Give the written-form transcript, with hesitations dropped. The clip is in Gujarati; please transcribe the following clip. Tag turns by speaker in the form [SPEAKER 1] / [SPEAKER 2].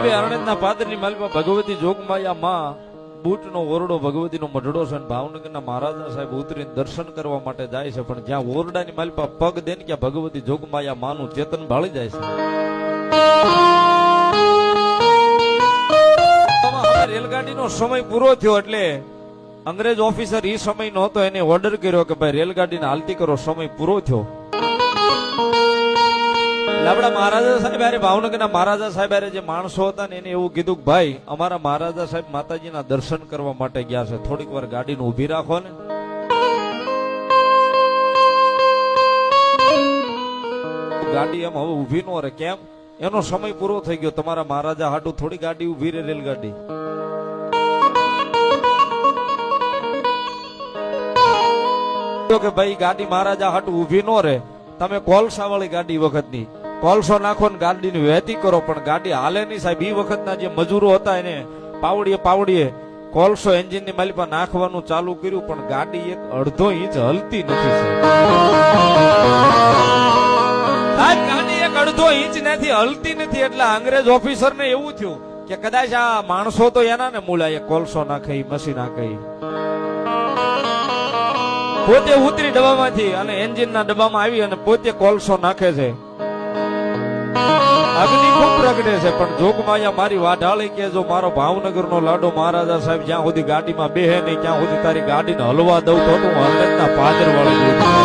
[SPEAKER 1] સાહેબ અરણેજના પાદરની માલમાં ભગવતી જોગમાયા માં બૂટનો ઓરડો ભગવતીનો મઢડો છે અને ભાવનગરના મહારાજા સાહેબ ઉતરીને દર્શન કરવા માટે જાય છે, પણ જ્યાં ઓરડાની માલપા પગ દે ને ત્યાં ભગવતી જોગમાયા માનું ચેતન ભાળી જાય છે. રેલગાડીનો સમય પૂરો થયો એટલે અંગ્રેજ ઓફિસર એ સમય નહોતો, એને ઓર્ડર કર્યો કે ભાઈ રેલગાડીને હાલતી કરો, સમય પૂરો થયો. આપડા મહારાજા સાહેબ અરે ભાવનગરના મહારાજા સાહેબ અરે જે માણસો હતા ને એને એવું કીધું કે ભાઈ અમારા મહારાજા સાહેબ માતાજીના દર્શન કરવા માટે ગયા છે, થોડીક વાર ગાડીને ઊભી રાખો ને. ગાડી એમ હવે ઊભી નો રહે, કેમ? એનો સમય પૂરો થઈ ગયો. તમારા મહારાજા હાટુ થોડી ગાડી ઊભી રહે રેલગાડી. કે ભાઈ ગાડી મહારાજા હાટુ ઊભી નો રહે, તમે કોલસા વાળી ગાડી વખતની કોલસો નાખો ને ગાડીની વહેતી કરો, પણ ગાડી હાલે નહીં સાહેબ. એ વખતના જે મજૂરો હતા એને પાવડીએ કોલસો એન્જિનની માલી પર નાખવાનું ચાલુ કર્યું, પણ ગાડી એક અડધો ઇંચ હલતી નથી સાહેબ. ગાડી એક અડધો ઇંચ નથી હલતી નથી. એટલે અંગ્રેજ ઓફિસર ને એવું થયું કે કદાચ આ માણસો તો એના ને મૂળા કોલસો નાખે, મશીન નાખે. પોતે ઉતરી ડબ્બામાંથી અને એન્જિનના ડબ્બામાં આવી અને પોતે કોલસો નાખે છે. અગ્નિ ખૂબ પ્રગટે છે, પણ જોગમાયા મારી વાઢાળી કે જો મારો ભાવનગરનો લાડો મહારાજા સાહેબ જ્યાં સુધી ગાડીમાં બેહે નહીં ત્યાં સુધી તારી ગાડીને હલવા દઉં તો હું અરણેજના પાદર વાળી